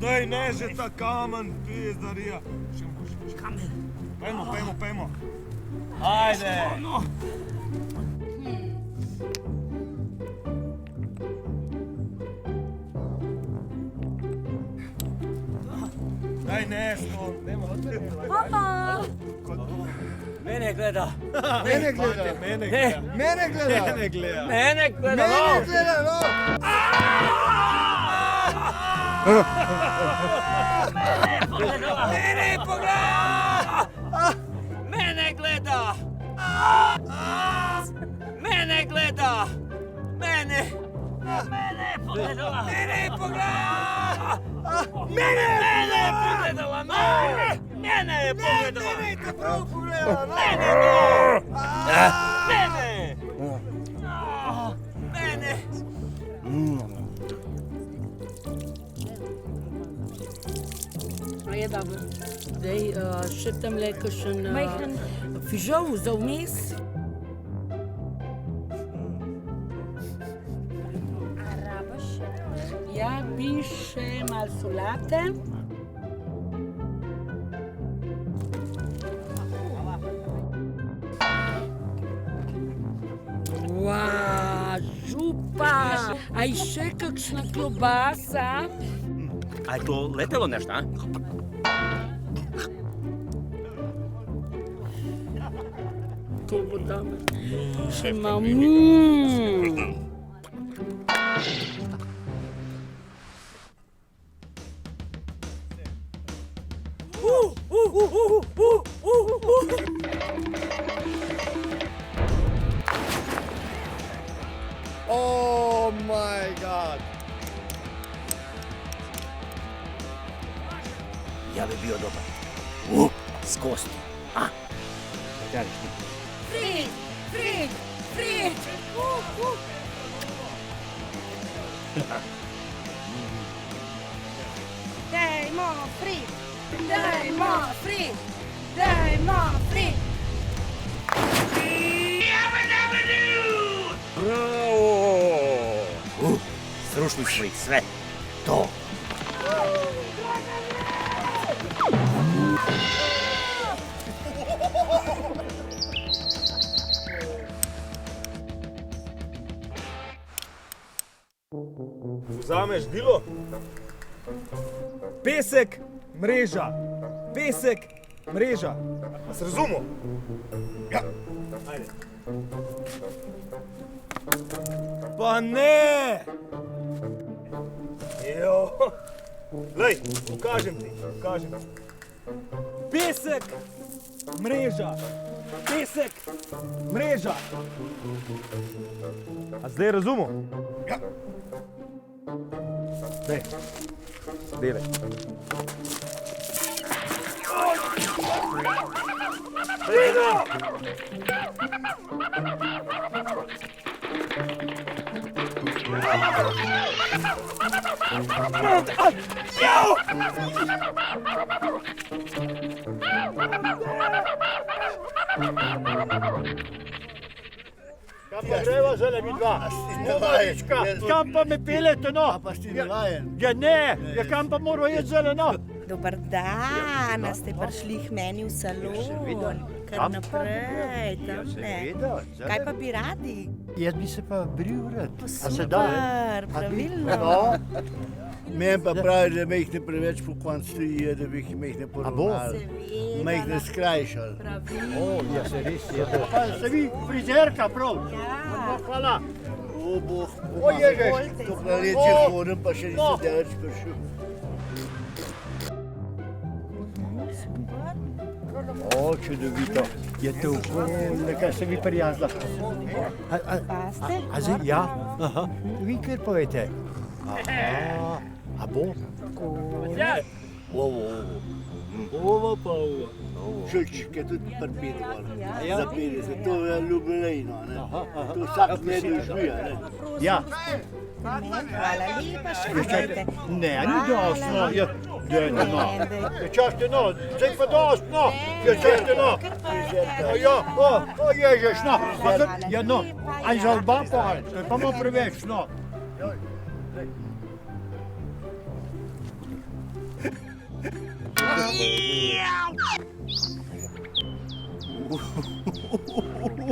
Daj, ne že ta kamen, pizdarija. Kamen. Pejmo. Ajde. Daj, ne, sto. Papa! Mene gleda. Mene gleda. Mene Ne. gleda. Mene gleda. Mene gleda. Mene gleda. Mene gleda, no. Mene pogleda. Mene gleda. Mene gleda. Mene pogledala. Mene pogledala. Mene pogledala. Mene je pogledala. Mene te prav pogledala, no. Mene. Je dobro. Zdaj še tam le kakšen Majhen. fižol za vmes. A rabaš še? Ja, bi še malo solate. Župa! A je še kakšna klobasa? A je to letelo nešto, a? To bo dobro. Še malo. Oh my God. Ja bi bio dobar. S kosti. A? Frid! Frid! Frid! Dajmo Frid! Dajmo Frid! Dajmo Frid! Bravo! Srušili smo ih sve. To. Vzameš dilo. Pesek, mreža. Pesek, mreža. A se razumel? Ja. Ajde. Pa ne! Jo. Lej, pokažem ti. Pesek, mreža. Pesek, mreža. A zdaj razumel? Ja. Dej. Delaj. Kam pa greva zdaj mi dva? Kam pa me peljete, no? Pa si navajen. Ja ne, ja kam pa moram jeti zdaj, no? Dobar dan, a ste prišli k meni v salon. Kar naprej, tam ne. Kaj pa bi radi? Jaz bi se pa bril rad. A se da? Super, pravilno. No, Meni pa pravi, da me jih ne preveč po koncu je, da bi jih me jih ne poravnali. Seveda. Me jih ne skrajšali. Pravilno. ja se res je to. Pa se vi frizerka prav. Ja. Hvala. O, boh, O, ježeš. to na leče hodim, pa še nisem daleč prišel. O, čudovito. Je to nekaj se mi prijazna. Paste? A zdaj, ja? Aha. Vi kar povete. Aha. A bo? Ovo pa ovo. Šulček je tudi prpedoval. Za 50, to je ljubelejno, ne. To vsak ne doživi, ne. Ja. Hvala lepa, še dajte. Ne, ni dost, no. Ja, dajte, no. Ne, Ja, čašte, no. Zdaj pa dost, no. Ja, čašte, no. Ja, o, ježeš, no. A zdaj, ja, no. A za oba pa, to je pa malo preveč, no.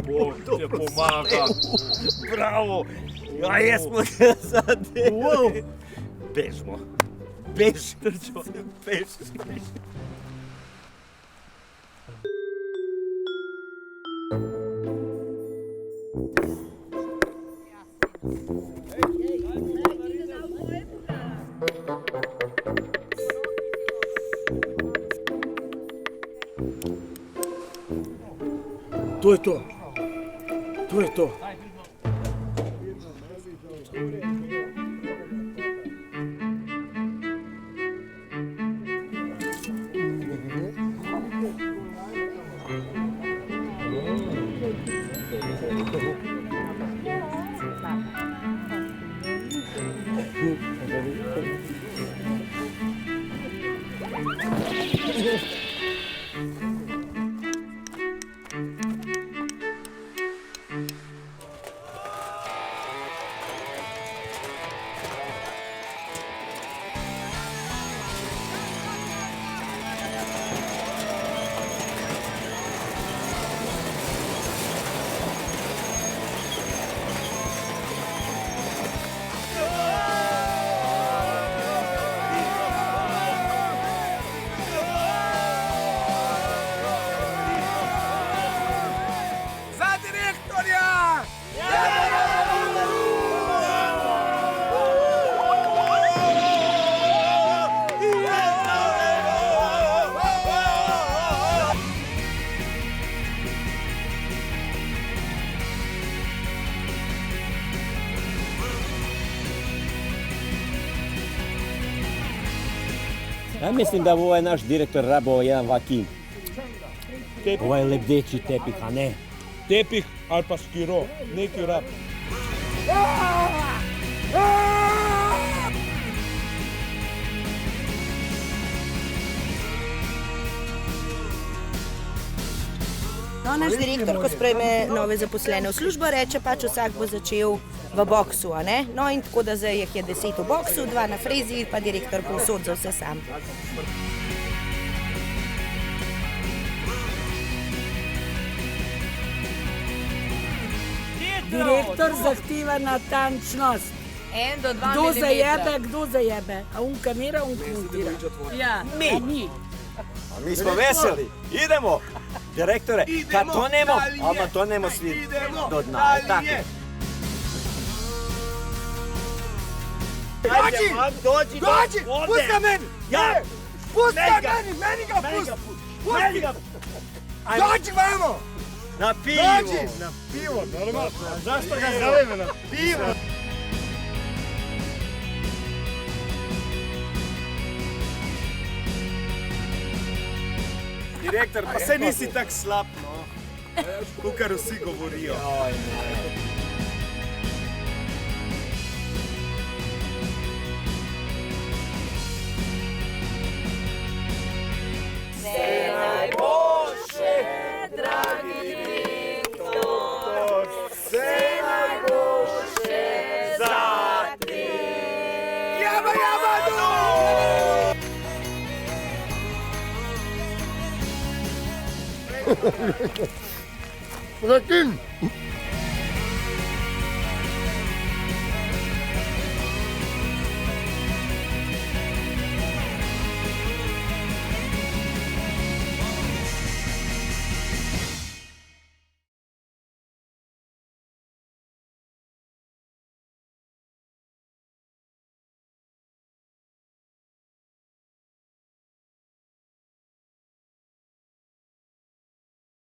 Bog te pomaga. Bravo. Ja, jesmo ga zadeli. Bežmo. Bež, Trčo. Bež. To je to. To je to. Ja mislim da ovaj naš direktor rabao jedan vaki. Ovaj lebdeći tepih, a ne? Tepih ali pa skiro, neki rab. No, naš direktor, ko sprejme nove zaposlene v službo, reče pač vsak bo začel v boksu, a ne? No in tako da zdaj jih je 10 v boksu, 2 na frezi, pa direktor povsod za vse sam. Direktor zahteva natančnost. En do 2 Kdo mm. zajebe, kdo zajebe. A un kamera, un montira. Ja, mi. Mi smo veseli. Idemo. Direktore, kad tonemo, ama tonemo svi do dna. je tako? Dođi! Pusti ga meni! Pusti ga meni! Meni ga pusti! Dođi vamo! Na pivo! Na pivo, normalno. Zašto ga zovemo na pivo? Direktor, pa se nisi tak slab, no. Kukar vsi govorijo. Zatim!